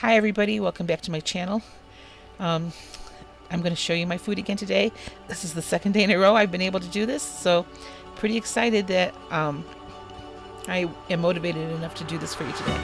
Hi everybody, welcome back to my channel. Um, I'm going to show you my food again today. This is the second day in a row I've been able to do this, so pretty excited that I am motivated enough to do this for you today.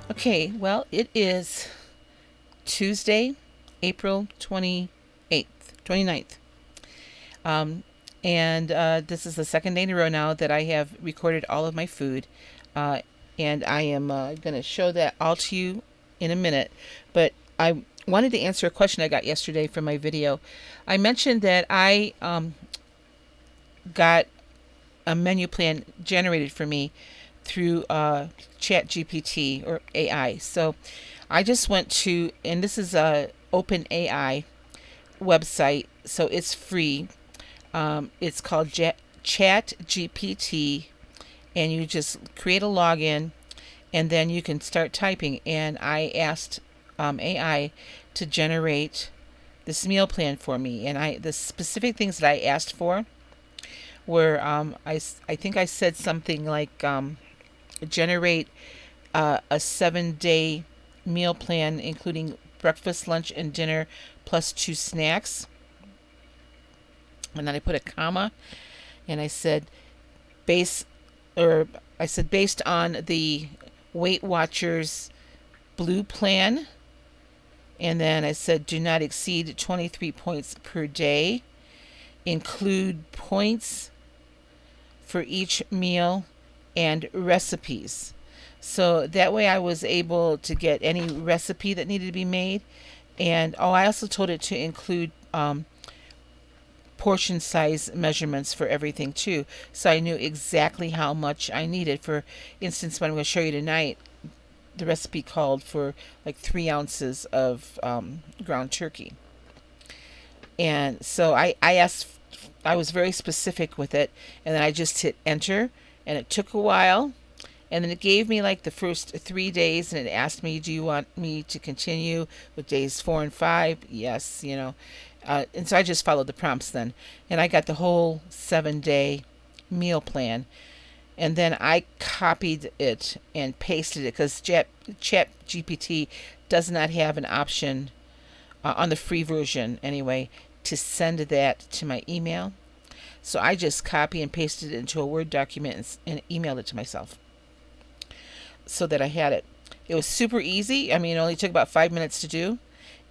Okay, well, it is Tuesday, April 29th. Um, and this is the second day in a row now that I have recorded all of my food. And I am going to show that all to you in a minute. But I wanted to answer a question I got yesterday from my video. I mentioned that I got a menu plan generated for me through Chat GPT or AI. So I just went to, and this is a open AI website, so it's free. It's called Chat GPT, and you just create a login, and then you can start typing. And I asked AI to generate this meal plan for me, and the specific things that I asked for were I think I said something like generate a 7-day meal plan including breakfast, lunch, and dinner plus 2 snacks. And then I put a comma, and I said based on the Weight Watchers Blue plan. And then I said do not exceed 23 points per day. Include points for each meal and recipes. So that way I was able to get any recipe that needed to be made. And I also told it to include portion size measurements for everything too. So I knew exactly how much I needed. For instance, what I'm going to show you tonight, the recipe called for like 3 ounces of ground turkey. And so I was very specific with it, and then I just hit enter, and it took a while, and then it gave me like the first 3 days, and it asked me, do you want me to continue with days 4 and 5? Yes, and so I just followed the prompts then, and I got the whole 7-day meal plan. And then I copied it and pasted it because Chat GPT does not have an option on the free version anyway to send that to my email. So I just copy and pasted it into a Word document and emailed it to myself so that I had it. It was super easy. I mean, it only took about 5 minutes to do.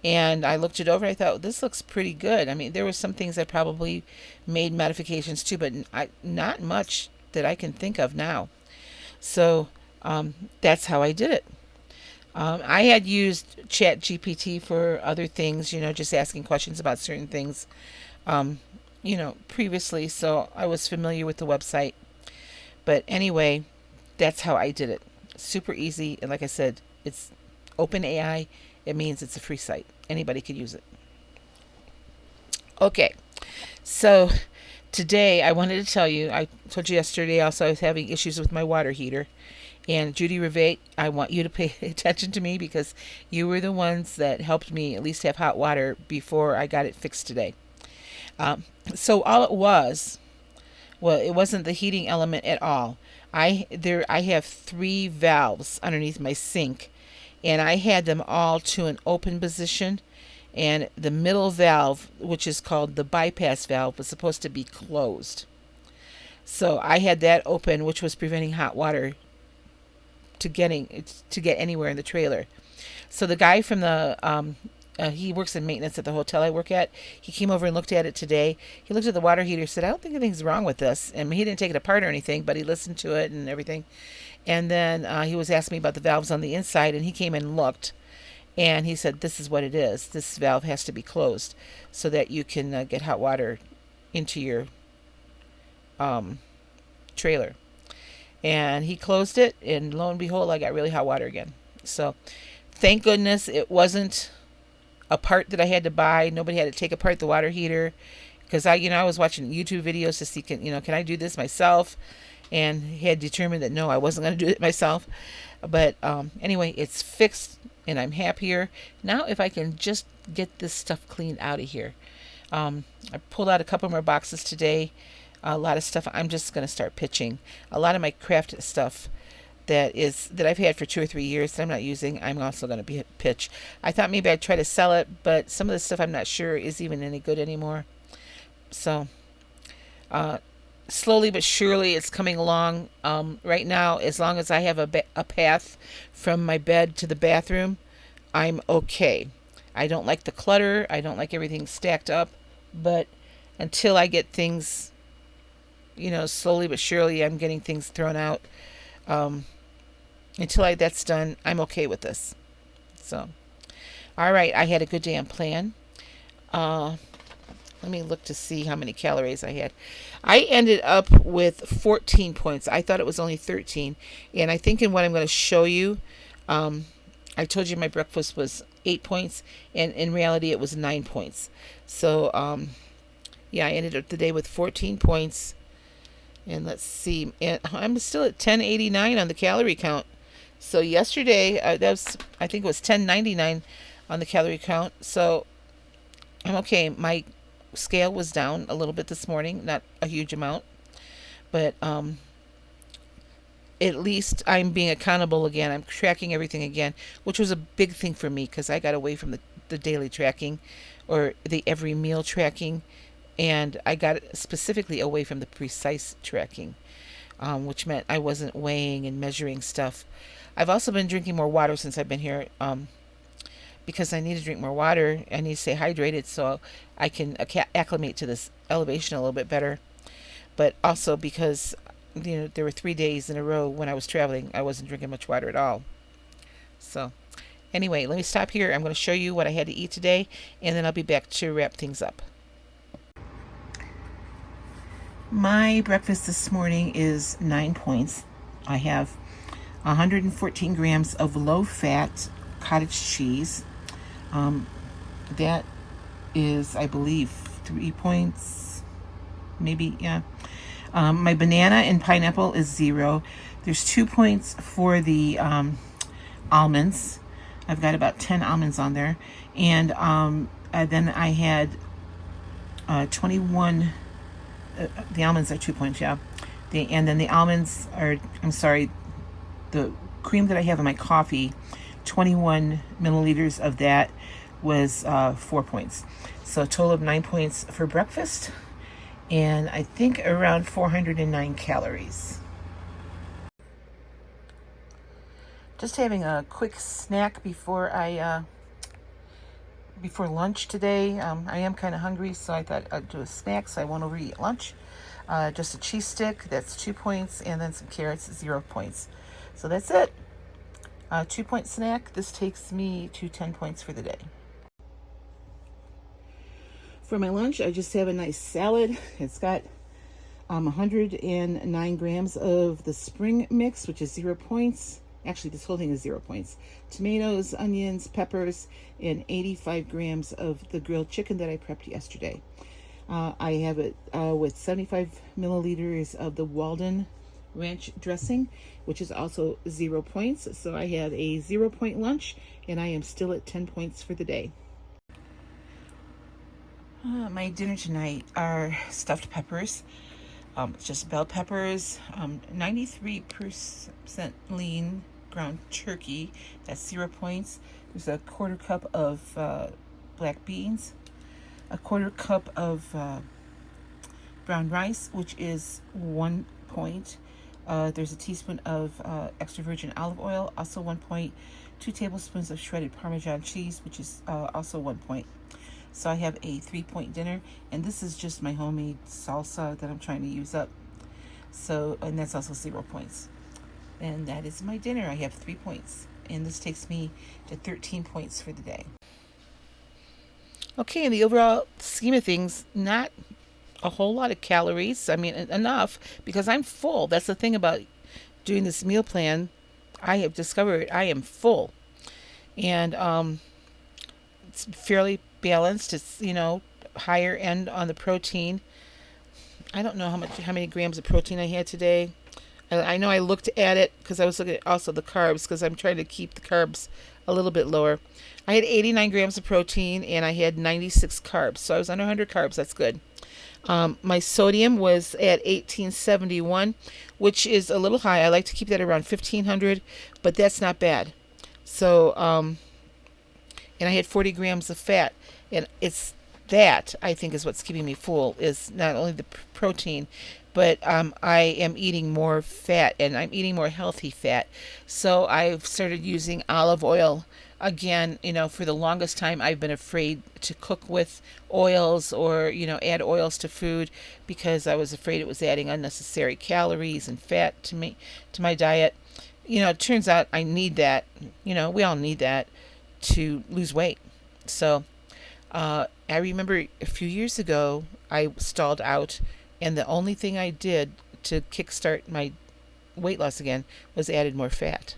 And I looked it over and I thought, this looks pretty good. I mean, there were some things I probably made modifications to, but not much that I can think of now. So that's how I did it. I had used Chat GPT for other things, just asking questions about certain things, previously, so I was familiar with the website. But anyway, that's how I did it. Super easy, and like I said, it's open AI. It means it's a free site. Anybody could use it. Okay, so today I wanted to tell you, I told you yesterday also I was having issues with my water heater. And Judy Rivate, I want you to pay attention to me because you were the ones that helped me at least have hot water before I got it fixed today. So all it was, well, it wasn't the heating element at all. I have 3 valves underneath my sink, and I had them all to an open position, and the middle valve, which is called the bypass valve, was supposed to be closed. So I had that open, which was preventing hot water to get anywhere in the trailer. So the guy from the he works in maintenance at the hotel I work at. He came over and looked at it today. He looked at the water heater, said, I don't think anything's wrong with this. And he didn't take it apart or anything, but he listened to it and everything. And then he was asking me about the valves on the inside, and he came and looked. And he said, this is what it is. This valve has to be closed so that you can get hot water into your trailer. And he closed it, and lo and behold, I got really hot water again. So thank goodness it wasn't a part that I had to buy. Nobody had to take apart the water heater, because I was watching YouTube videos to see, can I do this myself? and had determined that no, I wasn't going to do it myself. But anyway, it's fixed and I'm happier. Now, if I can just get this stuff cleaned out of here. I pulled out a couple more boxes today. A lot of stuff I'm just going to start pitching. A lot of my craft stuff that I've had for 2 or 3 years that I'm not using, I'm also going to pitch. I thought maybe I'd try to sell it, but some of the stuff I'm not sure is even any good anymore. So uh, slowly but surely it's coming along. Right now, as long as I have a path from my bed to the bathroom, I'm okay. I don't like the clutter. I don't like everything stacked up. But until I get things, slowly but surely, I'm getting things thrown out. Um, until that's done, I'm okay with this. So, all right, I had a good day on plan. Uh, Let me look to see how many calories I had. I ended up with 14 points. I thought it was only 13. And I think in what I'm going to show you, I told you my breakfast was 8 points, and in reality it was 9 points. So, yeah, I ended up the day with 14 points. And let's see, and I'm still at 1089 on the calorie count. So yesterday, I think it was 1099 on the calorie count. So I'm okay. My scale was down a little bit this morning, not a huge amount, but at least I'm being accountable again. I'm tracking everything again, which was a big thing for me because I got away from the daily tracking or the every meal tracking, and I got specifically away from the precise tracking, which meant I wasn't weighing and measuring stuff. I've also been drinking more water since I've been here, because I need to drink more water. I need to stay hydrated so I can acclimate to this elevation a little bit better. But also because there were 3 days in a row when I was traveling, I wasn't drinking much water at all. So anyway, let me stop here. I'm going to show you what I had to eat today, and then I'll be back to wrap things up. My breakfast this morning is 9 points. I have 114 grams of low-fat cottage cheese. That is, I believe, 3 points, maybe, yeah. My banana and pineapple is 0. There's 2 points for the almonds. I've got about 10 almonds on there. And then I had 21, the almonds are 2 points, yeah. And then the almonds are, I'm sorry, the cream that I have in my coffee, 21 milliliters of that was 4 points. So a total of 9 points for breakfast, and I think around 409 calories. Just having a quick snack before lunch today. I am kind of hungry, so I thought I'd do a snack so I won't overeat lunch. Just a cheese stick, that's 2 points, and then some carrots, 0 points. So that's it. 2 point snack. This takes me to 10 points for the day. For my lunch, I just have a nice salad. It's got 109 grams of the spring mix, which is 0 points. Actually, this whole thing is 0 points. Tomatoes, onions, peppers, and 85 grams of the grilled chicken that I prepped yesterday. I have it with 75 milliliters of the Walden ranch dressing, which is also 0 points. So I had a 0 point lunch, and I am still at 10 points for the day. My dinner tonight are stuffed peppers. It's just bell peppers, 93% lean ground turkey, that's 0 points. There's a quarter cup of black beans, a quarter cup of brown rice, which is 1 point. There's a teaspoon of extra virgin olive oil, also 1 point. 2 tablespoons of shredded Parmesan cheese, which is also 1 point. So I have a 3 point dinner, and this is just my homemade salsa that I'm trying to use up. So, and that's also 0 points. And that is my dinner. I have 3 points, and this takes me to 13 points for the day. Okay, in the overall scheme of things, not a whole lot of calories. I mean, enough because I'm full. That's the thing about doing this meal plan. I have discovered I am full, and it's fairly balanced. It's higher end on the protein. I don't know how many grams of protein I had today. I know I looked at it because I was looking at also the carbs because I'm trying to keep the carbs a little bit lower. I had 89 grams of protein and I had 96 carbs, so I was under 100 carbs. That's good. My sodium was at 1871, which is a little high. I like to keep that around 1500, but that's not bad. So, and I had 40 grams of fat, and it's that I think is what's keeping me full is not only the protein, but I am eating more fat and I'm eating more healthy fat. So I've started using olive oil again. For the longest time I've been afraid to cook with oils or add oils to food because I was afraid it was adding unnecessary calories and fat to my diet. It turns out I need that. We all need that to lose weight. So I remember a few years ago I stalled out, and the only thing I did to kickstart my weight loss again was added more fat.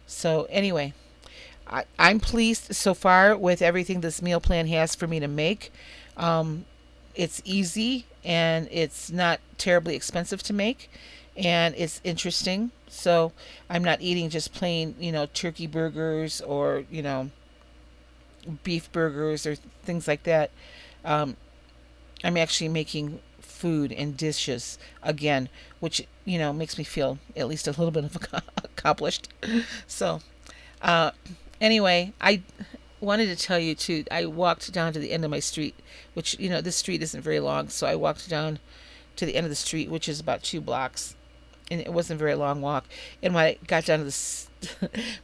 So anyway, I'm pleased so far with everything this meal plan has for me to make. Um, it's easy and it's not terribly expensive to make, and it's interesting. So I'm not eating just plain, turkey burgers or, beef burgers or things like that. Um, I'm actually making food and dishes again, which, makes me feel at least a little bit of accomplished. So, uh, anyway, I wanted to tell you too, I walked down to the end of my street, which, this street isn't very long. So I walked down to the end of the street, which is about 2 blocks. And it wasn't a very long walk. And when I got down to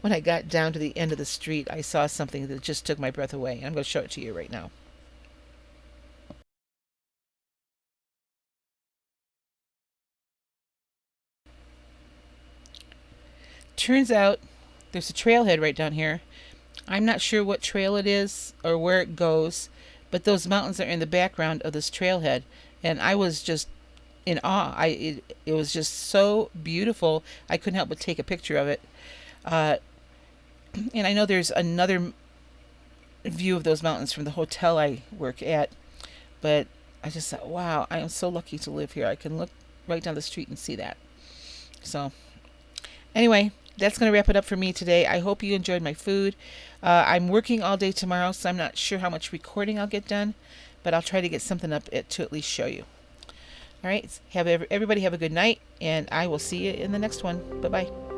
when I got down to the end of the street, I saw something that just took my breath away. And I'm going to show it to you right now. Turns out there's a trailhead right down here. I'm not sure what trail it is or where it goes, but those mountains are in the background of this trailhead, and I was just in awe. It was just so beautiful. I couldn't help but take a picture of it. Uh, and I know there's another view of those mountains from the hotel I work at, but I just thought, wow, I am so lucky to live here. I can look right down the street and see that. So anyway, that's going to wrap it up for me today. I hope you enjoyed my food. I'm working all day tomorrow, so I'm not sure how much recording I'll get done, but I'll try to get something up to at least show you. All right, everybody have a good night, and I will see you in the next one. Bye bye.